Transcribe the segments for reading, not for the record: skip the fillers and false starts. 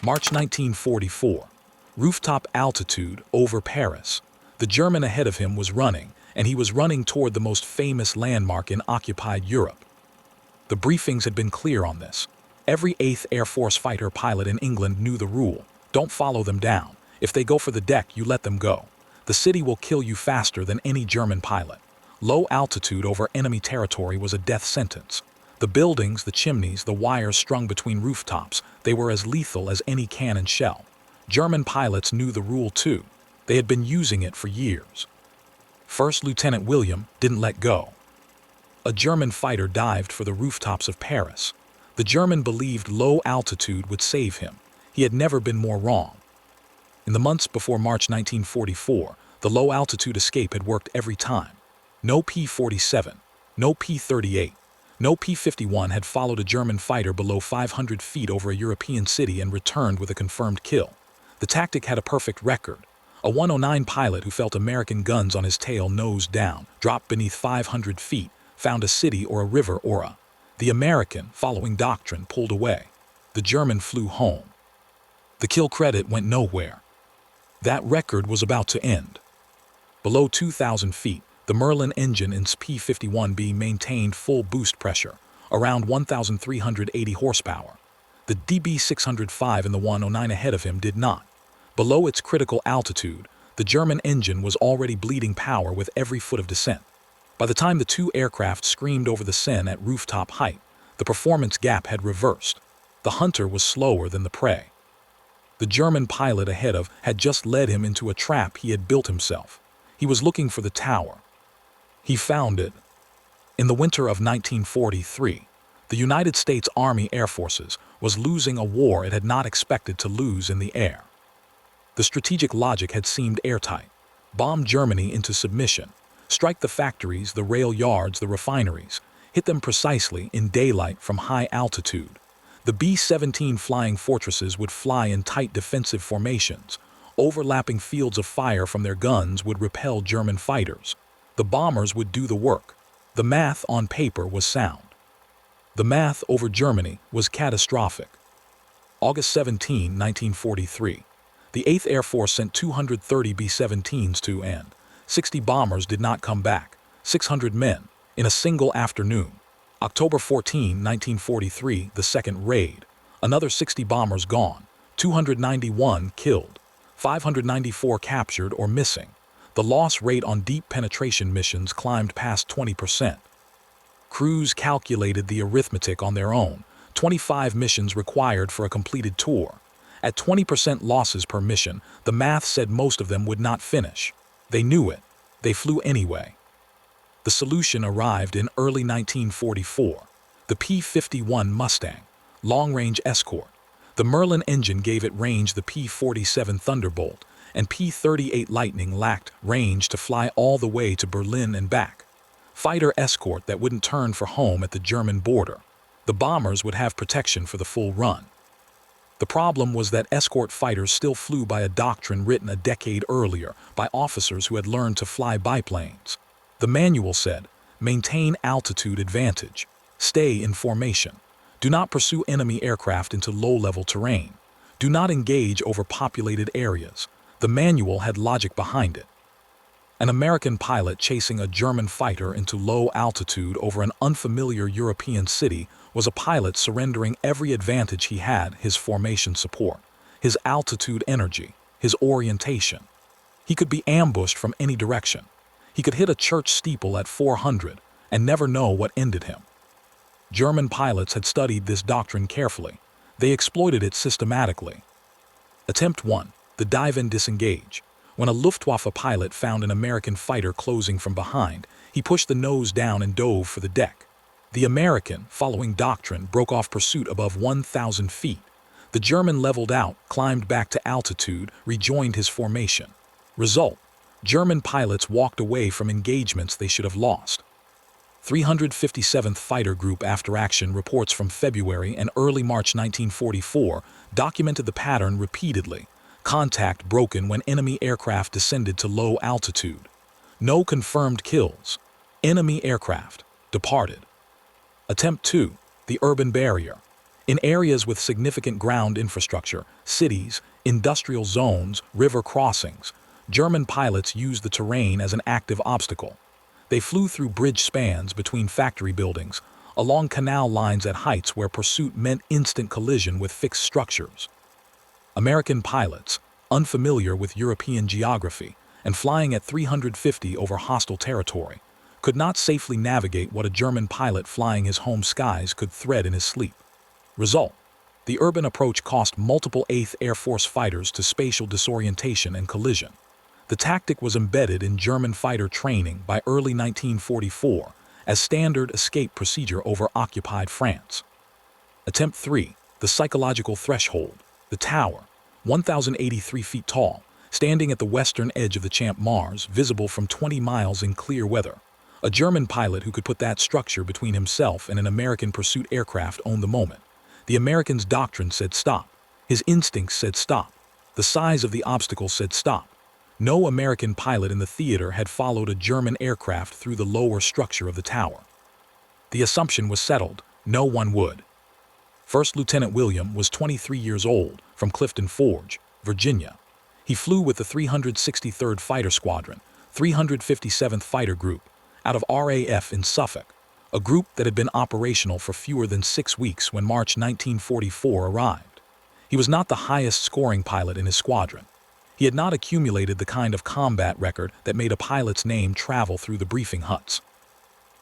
March 1944. Rooftop altitude over Paris. The German ahead of him was running, and he was running toward the most famous landmark in occupied Europe. The briefings had been clear on this. Every 8th Air Force fighter pilot in England knew the rule. Don't follow them down. If they go for the deck, you let them go. The city will kill you faster than any German pilot. Low altitude over enemy territory was a death sentence. The buildings, the chimneys, the wires strung between rooftops, they were as lethal as any cannon shell. German pilots knew the rule too. They had been using it for years. First Lieutenant William didn't let go. A German fighter dived for the rooftops of Paris. The German believed low altitude would save him. He had never been more wrong. In the months before March 1944, the low-altitude escape had worked every time. No P-47, no P-38, no P-51 had followed a German fighter below 500 feet over a European city and returned with a confirmed kill. The tactic had a perfect record. A 109 pilot who felt American guns on his tail nose down, dropped beneath 500 feet, found a city or a river or the American, following doctrine, pulled away. The German flew home. The kill credit went nowhere. That record was about to end. Below 2,000 feet, the Merlin engine in P-51B maintained full boost pressure, around 1,380 horsepower. The DB-605 in the 109 ahead of him did not. Below its critical altitude, the German engine was already bleeding power with every foot of descent. By the time the two aircraft screamed over the Seine at rooftop height, the performance gap had reversed. The hunter was slower than the prey. The German pilot ahead of had just led him into a trap he had built himself. He was looking for the tower. He found it. In the winter of 1943, the United States Army Air Forces was losing a war it had not expected to lose in the air. The strategic logic had seemed airtight. Bomb Germany into submission. Strike the factories, the rail yards, the refineries. Hit them precisely in daylight from high altitude. The B-17 flying fortresses would fly in tight defensive formations. Overlapping fields of fire from their guns would repel German fighters. The bombers would do the work. The math on paper was sound. The math over Germany was catastrophic. August 17, 1943. The 8th Air Force sent 230 B-17s to and 60 bombers did not come back, 600 men, in a single afternoon. October 14, 1943, the second raid. Another 60 bombers gone, 291 killed, 594 captured or missing. The loss rate on deep penetration missions climbed past 20%. Crews calculated the arithmetic on their own. 25 missions required for a completed tour. At 20% losses per mission, the math said most of them would not finish. They knew it. They flew anyway. The solution arrived in early 1944. The P-51 Mustang, long-range Escort. The Merlin engine gave it range the P-47 Thunderbolt, and P-38 Lightning lacked range to fly all the way to Berlin and back. Fighter Escort that wouldn't turn for home at the German border. The bombers would have protection for the full run. The problem was that Escort fighters still flew by a doctrine written a decade earlier by officers who had learned to fly biplanes. The manual said, maintain altitude advantage, stay in formation, do not pursue enemy aircraft into low-level terrain, do not engage over populated areas. The manual had logic behind it. An American pilot chasing a German fighter into low altitude over an unfamiliar European city was a pilot surrendering every advantage he had: his formation support, his altitude energy, his orientation. He could be ambushed from any direction. He could hit a church steeple at 400 and never know what ended him. German pilots had studied this doctrine carefully. They exploited it systematically. Attempt 1. The dive and disengage. When a Luftwaffe pilot found an American fighter closing from behind, he pushed the nose down and dove for the deck. The American, following doctrine, broke off pursuit above 1,000 feet. The German leveled out, climbed back to altitude, rejoined his formation. Result: German pilots walked away from engagements they should have lost. 357th Fighter Group After Action reports from February and early March 1944 documented the pattern repeatedly. Contact broken when enemy aircraft descended to low altitude. No confirmed kills. Enemy aircraft departed. Attempt 2. The urban barrier. In areas with significant ground infrastructure, cities, industrial zones, river crossings, German pilots used the terrain as an active obstacle. They flew through bridge spans between factory buildings, along canal lines at heights where pursuit meant instant collision with fixed structures. American pilots, unfamiliar with European geography and flying at 350 over hostile territory, could not safely navigate what a German pilot flying his home skies could thread in his sleep. Result: the urban approach cost multiple 8th Air Force fighters to spatial disorientation and collision. The tactic was embedded in German fighter training by early 1944 as standard escape procedure over occupied France. Attempt 3, the psychological threshold. The tower, 1,083 feet tall, standing at the western edge of the Champ Mars, visible from 20 miles in clear weather. A German pilot who could put that structure between himself and an American pursuit aircraft owned the moment. The American's doctrine said stop. His instincts said stop. The size of the obstacle said stop. No American pilot in the theater had followed a German aircraft through the lower structure of the tower. The assumption was settled: no one would. First Lieutenant William was 23 years old, from Clifton Forge, Virginia. He flew with the 363rd Fighter Squadron, 357th Fighter Group, out of RAF in Suffolk, a group that had been operational for fewer than 6 weeks when March 1944 arrived. He was not the highest-scoring pilot in his squadron. He had not accumulated the kind of combat record that made a pilot's name travel through the briefing huts.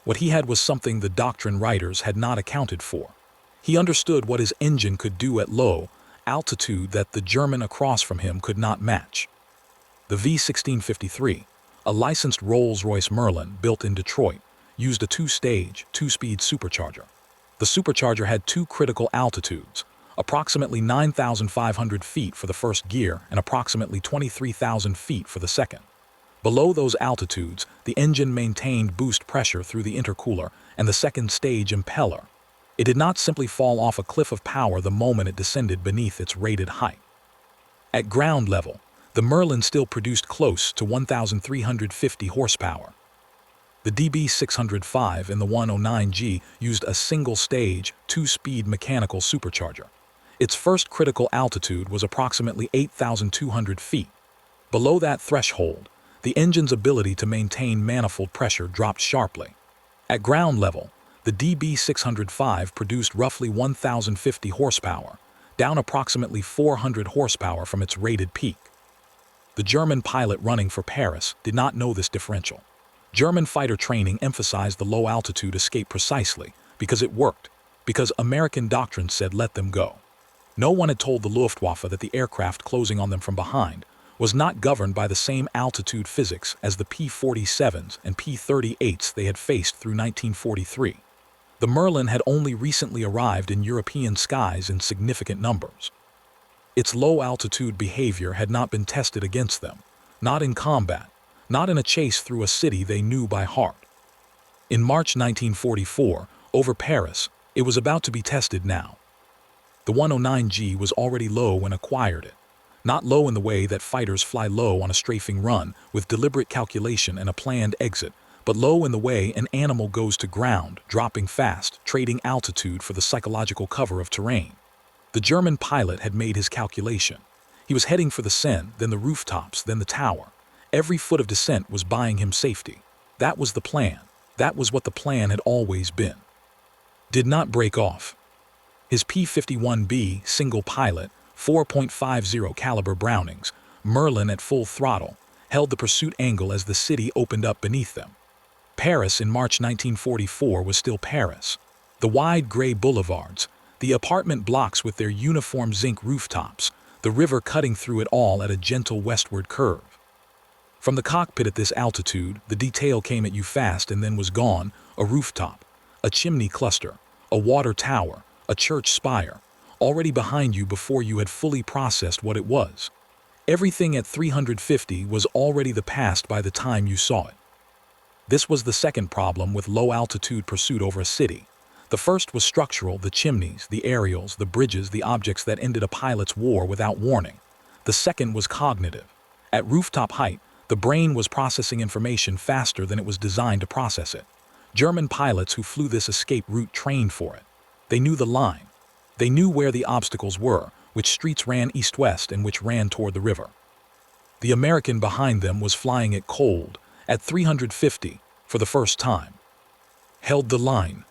What he had was something the doctrine writers had not accounted for. He understood what his engine could do at low altitude that the German across from him could not match. The V-1653, a licensed Rolls-Royce Merlin built in Detroit, used a 2-stage, 2-speed supercharger. The supercharger had 2 critical altitudes, approximately 9,500 feet for the first gear and approximately 23,000 feet for the second. Below those altitudes, the engine maintained boost pressure through the intercooler and the second-stage impeller. It did not simply fall off a cliff of power the moment it descended beneath its rated height. At ground level, the Merlin still produced close to 1,350 horsepower. The DB605 and the 109G used a single-stage, 2-speed mechanical supercharger. Its first critical altitude was approximately 8,200 feet. Below that threshold, the engine's ability to maintain manifold pressure dropped sharply. At ground level, the DB605 produced roughly 1,050 horsepower, down approximately 400 horsepower from its rated peak. The German pilot running for Paris did not know this differential. German fighter training emphasized the low-altitude escape precisely because it worked, because American doctrine said let them go. No one had told the Luftwaffe that the aircraft closing on them from behind was not governed by the same altitude physics as the P-47s and P-38s they had faced through 1943. The Merlin had only recently arrived in European skies in significant numbers. Its low-altitude behavior had not been tested against them, not in combat, not in a chase through a city they knew by heart. In March 1944, over Paris, it was about to be tested now. The 109G was already low when acquired it, not low in the way that fighters fly low on a strafing run with deliberate calculation and a planned exit, but low in the way an animal goes to ground, dropping fast, trading altitude for the psychological cover of terrain. The German pilot had made his calculation. He was heading for the Seine, then the rooftops, then the tower. Every foot of descent was buying him safety. That was the plan. That was what the plan had always been. Did not break off. His P-51B single pilot, 4.50 caliber Brownings, Merlin at full throttle, held the pursuit angle as the city opened up beneath them. Paris in March 1944 was still Paris. The wide gray boulevards, the apartment blocks with their uniform zinc rooftops, the river cutting through it all at a gentle westward curve. From the cockpit at this altitude, the detail came at you fast and then was gone: a rooftop, a chimney cluster, a water tower, a church spire, already behind you before you had fully processed what it was. Everything at 350 was already the past by the time you saw it. This was the second problem with low-altitude pursuit over a city. The first was structural: the chimneys, the aerials, the bridges, the objects that ended a pilot's war without warning. The second was cognitive. At rooftop height, the brain was processing information faster than it was designed to process it. German pilots who flew this escape route trained for it. They knew the line. They knew where the obstacles were, which streets ran east-west and which ran toward the river. The American behind them was flying it cold, at 350, for the first time. Held the line.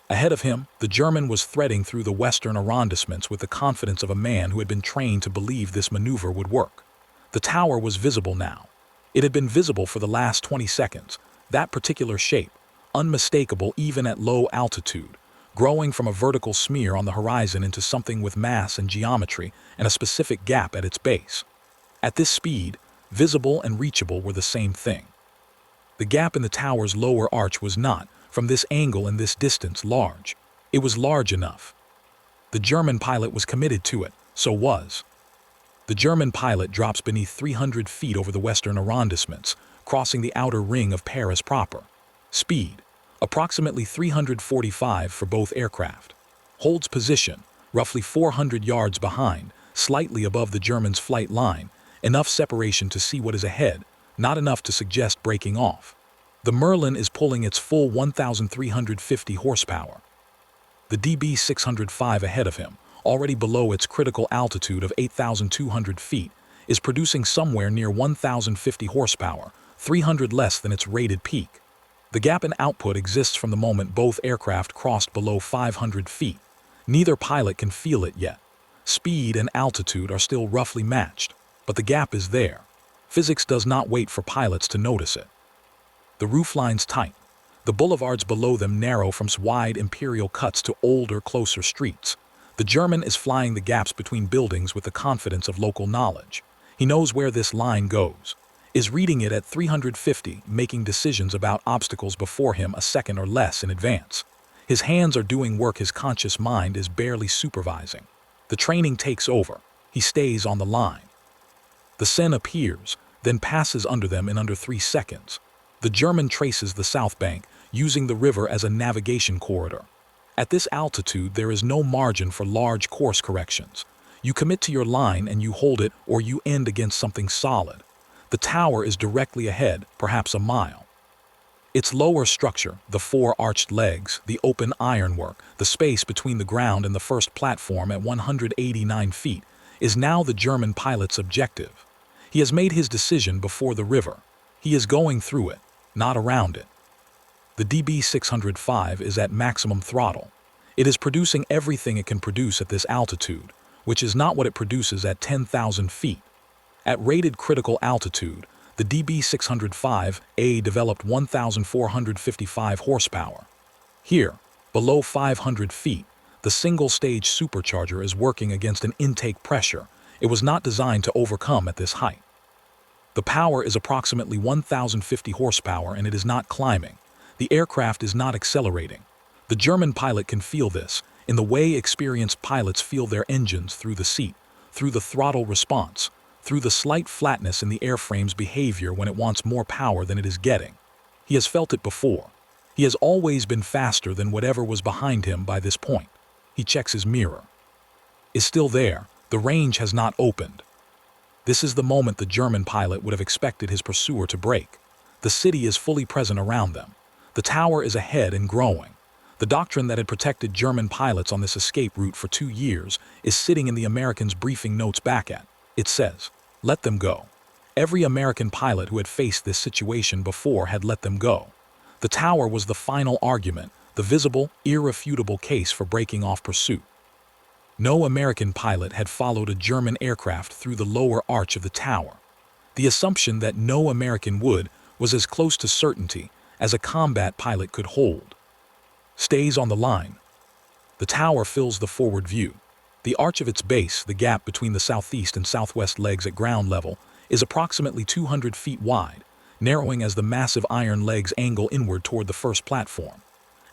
Ahead of him, the German was threading through the western arrondissements with the confidence of a man who had been trained to believe this maneuver would work. The tower was visible now. It had been visible for the last 20 seconds, that particular shape, unmistakable even at low altitude, growing from a vertical smear on the horizon into something with mass and geometry and a specific gap at its base. At this speed, visible and reachable were the same thing. The gap in the tower's lower arch was not, from this angle and this distance, large. It was large enough. The German pilot was committed to it, so was. The German pilot drops beneath 300 feet over the western arrondissements, crossing the outer ring of Paris proper. Speed, approximately 345 for both aircraft. Holds position, roughly 400 yards behind, slightly above the German's flight line, enough separation to see what is ahead, not enough to suggest breaking off. The Merlin is pulling its full 1,350 horsepower. The DB-605 ahead of him, already below its critical altitude of 8,200 feet, is producing somewhere near 1,050 horsepower, 300 less than its rated peak. The gap in output exists from the moment both aircraft crossed below 500 feet. Neither pilot can feel it yet. Speed and altitude are still roughly matched, but the gap is there. Physics does not wait for pilots to notice it. The rooflines tight. The boulevards below them narrow from wide imperial cuts to older, closer streets. The German is flying the gaps between buildings with the confidence of local knowledge. He knows where this line goes, is reading it at 350, making decisions about obstacles before him a second or less in advance. His hands are doing work his conscious mind is barely supervising. The training takes over. He stays on the line. The Seine appears, then passes under them in under 3 seconds. The German traces the south bank, using the river as a navigation corridor. At this altitude, there is no margin for large course corrections. You commit to your line and you hold it, or you end against something solid. The tower is directly ahead, perhaps a mile. Its lower structure, the 4 arched legs, the open ironwork, the space between the ground and the first platform at 189 feet, is now the German pilot's objective. He has made his decision before the river. He is going through it, not around it. The DB-605 is at maximum throttle. It is producing everything it can produce at this altitude, which is not what it produces at 10,000 feet. At rated critical altitude, the DB-605A developed 1,455 horsepower. Here, below 500 feet, the single-stage supercharger is working against an intake pressure it was not designed to overcome at this height. The power is approximately 1,050 horsepower and it is not climbing. The aircraft is not accelerating. The German pilot can feel this, in the way experienced pilots feel their engines through the seat, through the throttle response, through the slight flatness in the airframe's behavior when it wants more power than it is getting. He has felt it before. He has always been faster than whatever was behind him by this point. He checks his mirror. Is still there. The range has not opened. This is the moment the German pilot would have expected his pursuer to break. The city is fully present around them. The tower is ahead and growing. The doctrine that had protected German pilots on this escape route for 2 years is sitting in the Americans' briefing notes back at. It says, let them go. Every American pilot who had faced this situation before had let them go. The tower was the final argument, the visible, irrefutable case for breaking off pursuit. No American pilot had followed a German aircraft through the lower arch of the tower. The assumption that no American would was as close to certainty as a combat pilot could hold. Stays on the line. The tower fills the forward view. The arch of its base, the gap between the southeast and southwest legs at ground level, is approximately 200 feet wide, narrowing as the massive iron legs angle inward toward the first platform.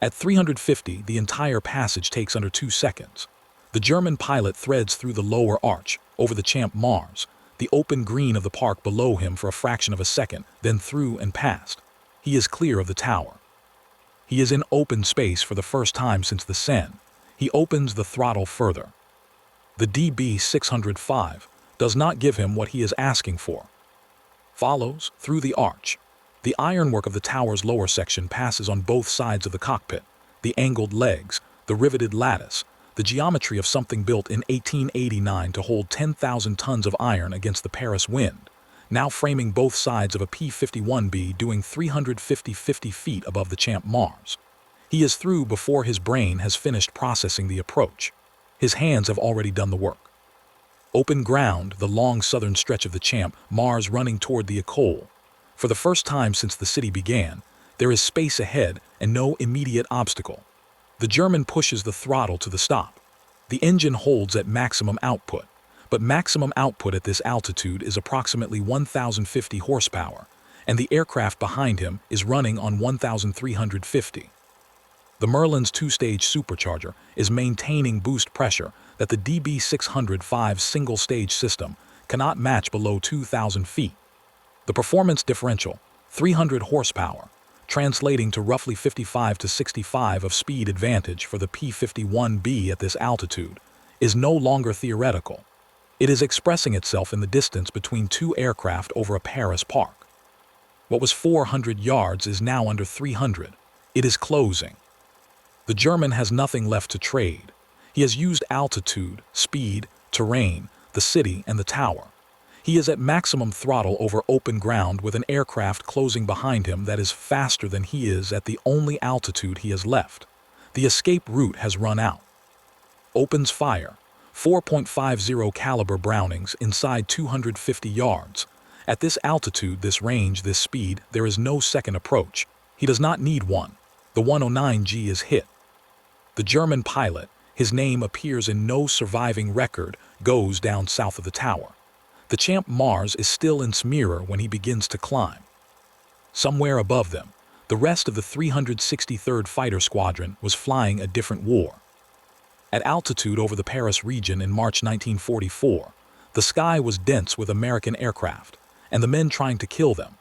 At 350, the entire passage takes under 2 seconds. The German pilot threads through the lower arch, over the Champ Mars, the open green of the park below him for a fraction of a second, then through and past. He is clear of the tower. He is in open space for the first time since the Seine. He opens the throttle further. The DB-605 does not give him what he is asking for. Follows through the arch. The ironwork of the tower's lower section passes on both sides of the cockpit, the angled legs, the riveted lattice, the geometry of something built in 1889 to hold 10,000 tons of iron against the Paris wind, now framing both sides of a P-51B doing 350 feet above the Champ Mars. He is through before his brain has finished processing the approach. His hands have already done the work. Open ground, the long southern stretch of the Champ Mars running toward the École. For the first time since the city began, there is space ahead and no immediate obstacle. The German pushes the throttle to the stop. The engine holds at maximum output, but maximum output at this altitude is approximately 1,050 horsepower, and the aircraft behind him is running on 1,350. The Merlin's two-stage supercharger is maintaining boost pressure that the DB605 single-stage system cannot match below 2,000 feet. The performance differential, 300 horsepower, translating to roughly 55 to 65 of speed advantage for the P-51B at this altitude, is no longer theoretical. It is expressing itself in the distance between two aircraft over a Paris park. What was 400 yards is now under 300. It is closing. The German has nothing left to trade. He has used altitude, speed, terrain, the city, and the tower. He is at maximum throttle over open ground with an aircraft closing behind him that is faster than he is at the only altitude he has left. The escape route has run out. Opens fire. 4.50 caliber Brownings inside 250 yards. At this altitude, this range, this speed, there is no second approach. He does not need one. The 109G is hit. The German pilot, his name appears in no surviving record, goes down south of the tower. The Champ Mars is still in mirror when he begins to climb. Somewhere above them, the rest of the 363rd Fighter Squadron was flying a different war. At altitude over the Paris region in March 1944, the sky was dense with American aircraft, and the men trying to kill them.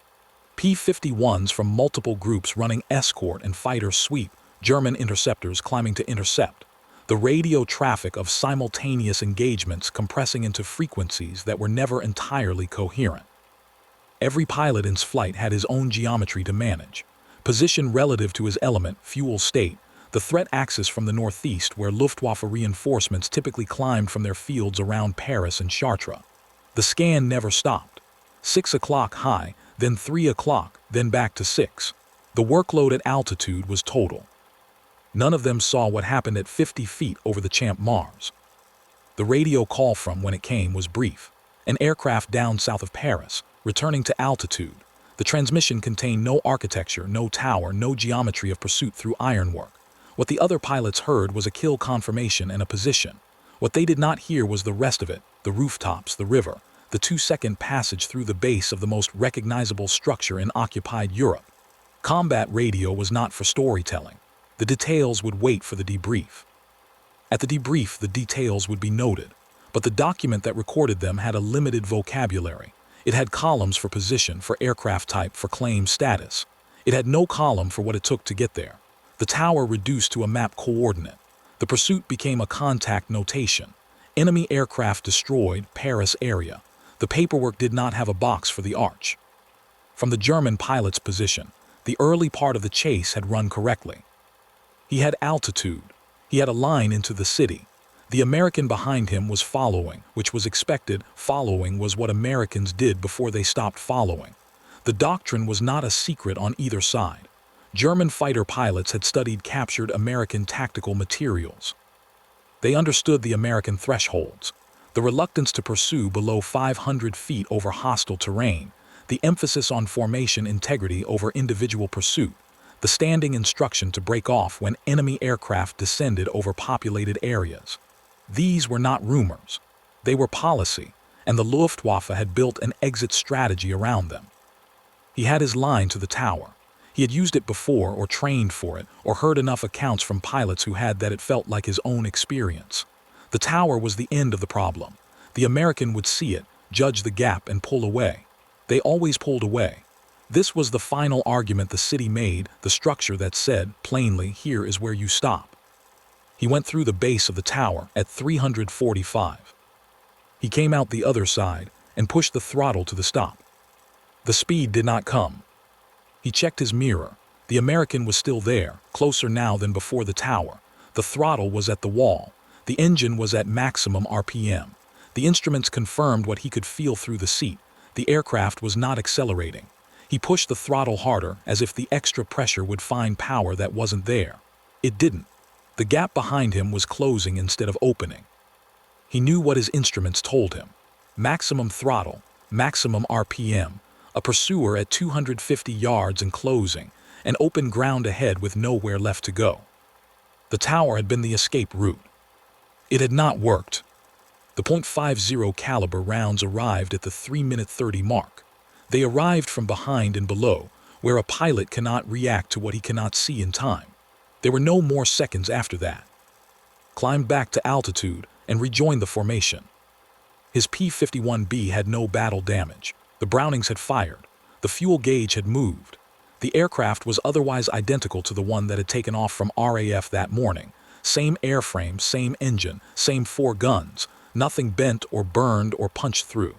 P-51s from multiple groups running escort and fighter sweep, German interceptors climbing to intercept. The radio traffic of simultaneous engagements compressing into frequencies that were never entirely coherent. Every pilot in flight had his own geometry to manage. Position relative to his element, fuel state, the threat axis from the northeast where Luftwaffe reinforcements typically climbed from their fields around Paris and Chartres. The scan never stopped. 6 o'clock high, then 3 o'clock, then back to 6. The workload at altitude was total. None of them saw what happened at 50 feet over the Champ Mars. The radio call from when it came was brief. An aircraft down south of Paris, returning to altitude. The transmission contained no architecture, no tower, no geometry of pursuit through ironwork. What the other pilots heard was a kill confirmation and a position. What they did not hear was the rest of it, the rooftops, the river, the 2-second passage through the base of the most recognizable structure in occupied Europe. Combat radio was not for storytelling. The details would wait for the debrief. At the debrief, the details would be noted, but the document that recorded them had a limited vocabulary. It had columns for position, for aircraft type, for claim status. It had no column for what it took to get there. The tower reduced to a map coordinate. The pursuit became a contact notation. Enemy aircraft destroyed, Paris area. The paperwork did not have a box for the arch. From the German pilot's position, the early part of the chase had run correctly. He had altitude. He had a line into the city. The American behind him was following, which was expected. Following was what Americans did before they stopped following. The doctrine was not a secret on either side. German fighter pilots had studied captured American tactical materials. They understood the American thresholds, the reluctance to pursue below 500 feet over hostile terrain, the emphasis on formation integrity over individual pursuit, the standing instruction to break off when enemy aircraft descended over populated areas. These were not rumors. They were policy, and the Luftwaffe had built an exit strategy around them. He had his line to the tower. He had used it before or trained for it or heard enough accounts from pilots who had that it felt like his own experience. The tower was the end of the problem. The American would see it, judge the gap, and pull away. They always pulled away. This was the final argument the city made, the structure that said, plainly, here is where you stop. He went through the base of the tower at 345. He came out the other side and pushed the throttle to the stop. The speed did not come. He checked his mirror. The American was still there, closer now than before the tower. The throttle was at the wall. The engine was at maximum RPM. The instruments confirmed what he could feel through the seat. The aircraft was not accelerating. He pushed the throttle harder, as if the extra pressure would find power that wasn't there. It didn't. The gap behind him was closing instead of opening. He knew what his instruments told him. Maximum throttle, maximum RPM, a pursuer at 250 yards and closing, and open ground ahead with nowhere left to go. The tower had been the escape route. It had not worked. The .50 caliber rounds arrived at the 3-minute 30 mark. They arrived from behind and below, where a pilot cannot react to what he cannot see in time. There were no more seconds after that. Climbed back to altitude and rejoined the formation. His P-51B had no battle damage. The Brownings had fired. The fuel gauge had moved. The aircraft was otherwise identical to the one that had taken off from RAF that morning. Same airframe, same engine, same 4 guns. Nothing bent or burned or punched through.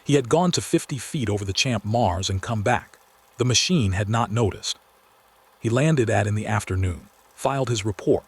He had gone to 50 feet over the Champ Mars and come back. The machine had not noticed. He landed in the afternoon, filed his report.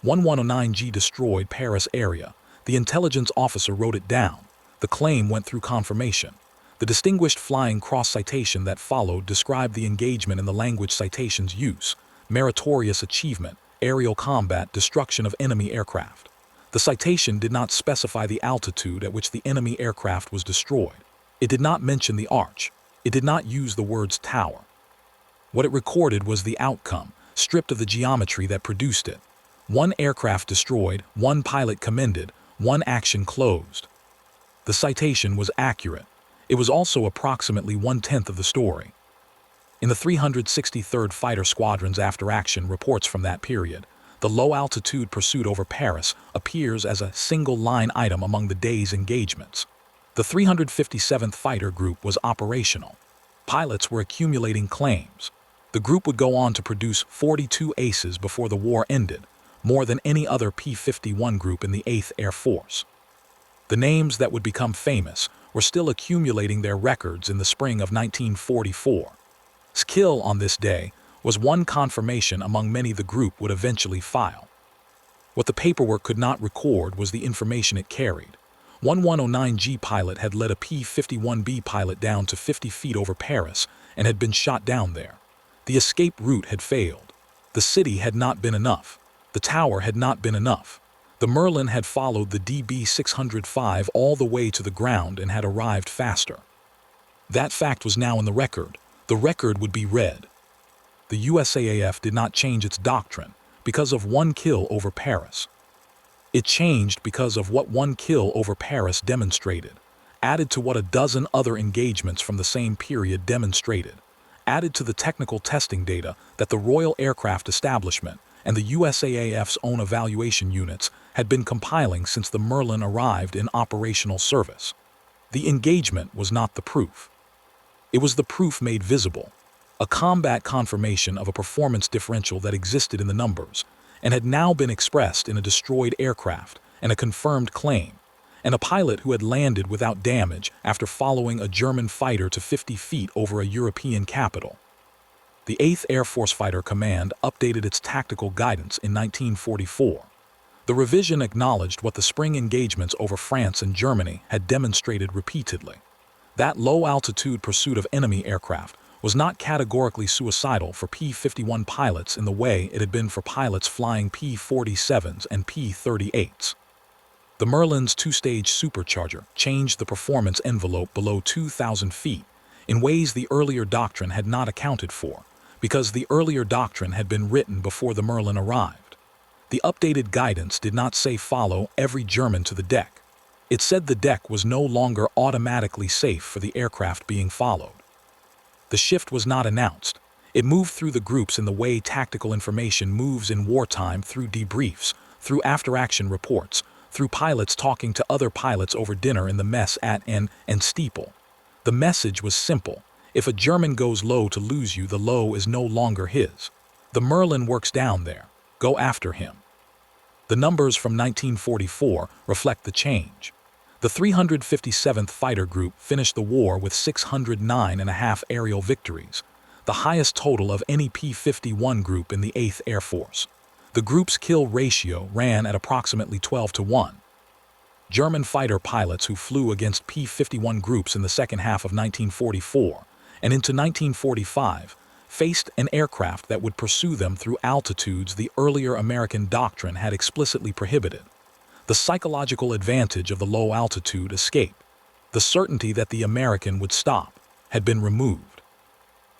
1109G destroyed Paris area. The intelligence officer wrote it down. The claim went through confirmation. The distinguished flying cross citation that followed described the engagement in the language citation's use: meritorious achievement, aerial combat, destruction of enemy aircraft. The citation did not specify the altitude at which the enemy aircraft was destroyed. It did not mention the arch. It did not use the words tower. What it recorded was the outcome, stripped of the geometry that produced it. 1 aircraft destroyed, 1 pilot commended, 1 action closed. The citation was accurate. It was also approximately 1/10 of the story. In the 363rd Fighter Squadron's after-action reports from that period, the low-altitude pursuit over Paris appears as a single-line item among the day's engagements. The 357th Fighter Group was operational. Pilots were accumulating claims. The group would go on to produce 42 aces before the war ended, more than any other P-51 group in the 8th Air Force. The names that would become famous were still accumulating their records in the spring of 1944. Skill on this day was one confirmation among many the group would eventually file. What the paperwork could not record was the information it carried. 1109G pilot had led a P-51B pilot down to 50 feet over Paris and had been shot down there. The escape route had failed. The city had not been enough. The tower had not been enough. The Merlin had followed the DB-605 all the way to the ground and had arrived faster. That fact was now in the record. The record would be read. The USAAF did not change its doctrine because of 1 kill over Paris. It changed because of what 1 kill over Paris demonstrated, added to what a dozen other engagements from the same period demonstrated, added to the technical testing data that the Royal Aircraft Establishment and the USAAF's own evaluation units had been compiling since the Merlin arrived in operational service. The engagement was not the proof. It was the proof made visible, a combat confirmation of a performance differential that existed in the numbers and had now been expressed in a destroyed aircraft and a confirmed claim, and a pilot who had landed without damage after following a German fighter to 50 feet over a European capital. The 8th Air Force Fighter Command updated its tactical guidance in 1944. The revision acknowledged what the spring engagements over France and Germany had demonstrated repeatedly. That low-altitude pursuit of enemy aircraft was not categorically suicidal for P-51 pilots in the way it had been for pilots flying P-47s and P-38s. The Merlin's 2-stage supercharger changed the performance envelope below 2,000 feet in ways the earlier doctrine had not accounted for, because the earlier doctrine had been written before the Merlin arrived. The updated guidance did not say follow every German to the deck. It said the deck was no longer automatically safe for the aircraft being followed. The shift was not announced. It moved through the groups in the way tactical information moves in wartime, through debriefs, through after-action reports, through pilots talking to other pilots over dinner in the mess at and steeple. The message was simple. If a German goes low to lose you, the low is no longer his. The Merlin works down there. Go after him. The numbers from 1944 reflect the change. The 357th Fighter Group finished the war with 609.5 aerial victories, the highest total of any P-51 group in the 8th Air Force. The group's kill ratio ran at approximately 12-1. German fighter pilots who flew against P-51 groups in the second half of 1944 and into 1945 faced an aircraft that would pursue them through altitudes the earlier American doctrine had explicitly prohibited. The psychological advantage of the low-altitude escape, the certainty that the American would stop, had been removed.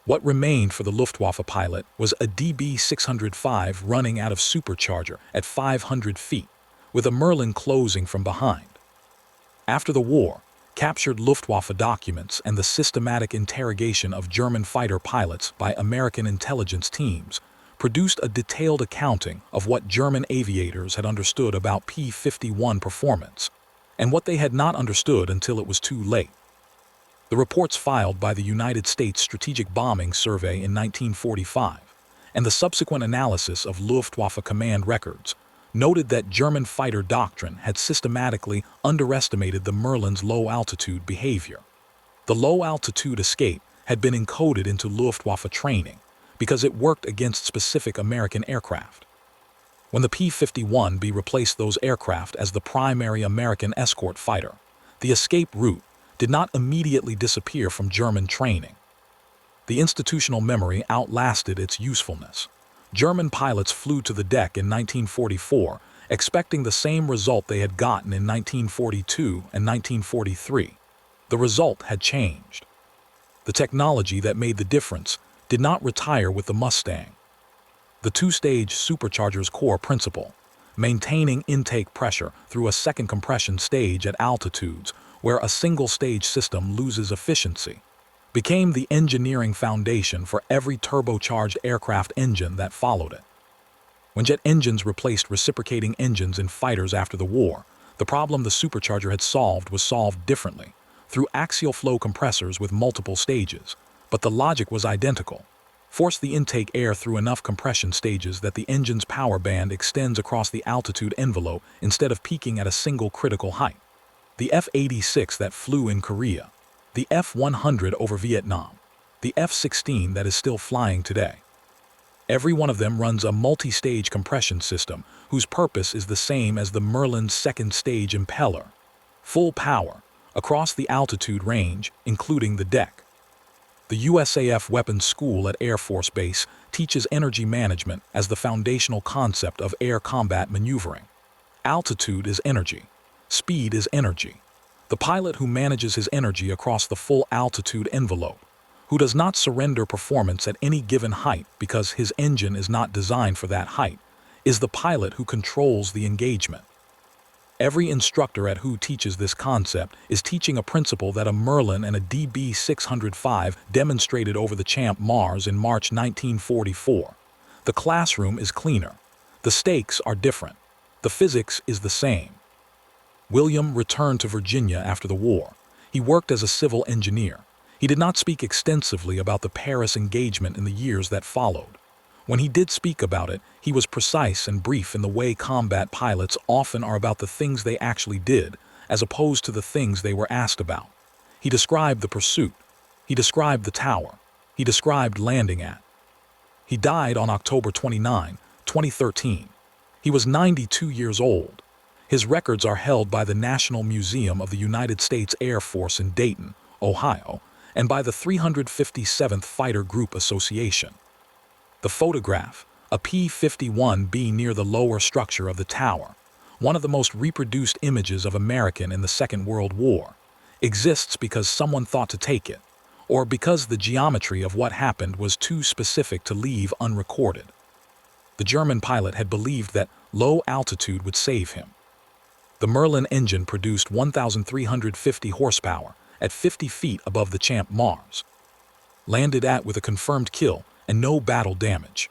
What remained for the Luftwaffe pilot was a DB-605 running out of supercharger at 500 feet, with a Merlin closing from behind. After the war, captured Luftwaffe documents and the systematic interrogation of German fighter pilots by American intelligence teams produced a detailed accounting of what German aviators had understood about P-51 performance, and what they had not understood until it was too late. The reports filed by the United States Strategic Bombing Survey in 1945 and the subsequent analysis of Luftwaffe command records noted that German fighter doctrine had systematically underestimated the Merlin's low-altitude behavior. The low-altitude escape had been encoded into Luftwaffe training because it worked against specific American aircraft. When the P-51B replaced those aircraft as the primary American escort fighter, the escape route did not immediately disappear from German training. The institutional memory outlasted its usefulness. German pilots flew to the deck in 1944, expecting the same result they had gotten in 1942 and 1943. The result had changed. The technology that made the difference did not retire with the Mustang. The two-stage supercharger's core principle, maintaining intake pressure through a second compression stage at altitudes where a single-stage system loses efficiency, became the engineering foundation for every turbocharged aircraft engine that followed it. When jet engines replaced reciprocating engines in fighters after the war, the problem the supercharger had solved was solved differently, through axial flow compressors with multiple stages, but the logic was identical. Force the intake air through enough compression stages that the engine's power band extends across the altitude envelope instead of peaking at a single critical height. The F-86 that flew in Korea, the F-100 over Vietnam, the F-16 that is still flying today. Every one of them runs a multi-stage compression system whose purpose is the same as the Merlin's second-stage impeller. Full power, across the altitude range, including the deck. The USAF Weapons School at Air Force Base teaches energy management as the foundational concept of air combat maneuvering. Altitude is energy. Speed is energy. The pilot who manages his energy across the full altitude envelope, who does not surrender performance at any given height because his engine is not designed for that height, is the pilot who controls the engagement. Every instructor at who teaches this concept is teaching a principle that a Merlin and a DB-605 demonstrated over the Champ Mars in March 1944. The classroom is cleaner. The stakes are different. The physics is the same. William returned to Virginia after the war. He worked as a civil engineer. He did not speak extensively about the Paris engagement in the years that followed. When he did speak about it, he was precise and brief in the way combat pilots often are about the things they actually did, as opposed to the things they were asked about. He described the pursuit. He described the tower. He described landing at. He died on October 29, 2013. He was 92 years old. His records are held by the National Museum of the United States Air Force in Dayton, Ohio, and by the 357th Fighter Group Association. The photograph, a P-51B near the lower structure of the tower, one of the most reproduced images of American in the Second World War, exists because someone thought to take it, or because the geometry of what happened was too specific to leave unrecorded. The German pilot had believed that low altitude would save him. The Merlin engine produced 1,350 horsepower at 50 feet above the Champ Mars. Landed at with a confirmed kill and no battle damage.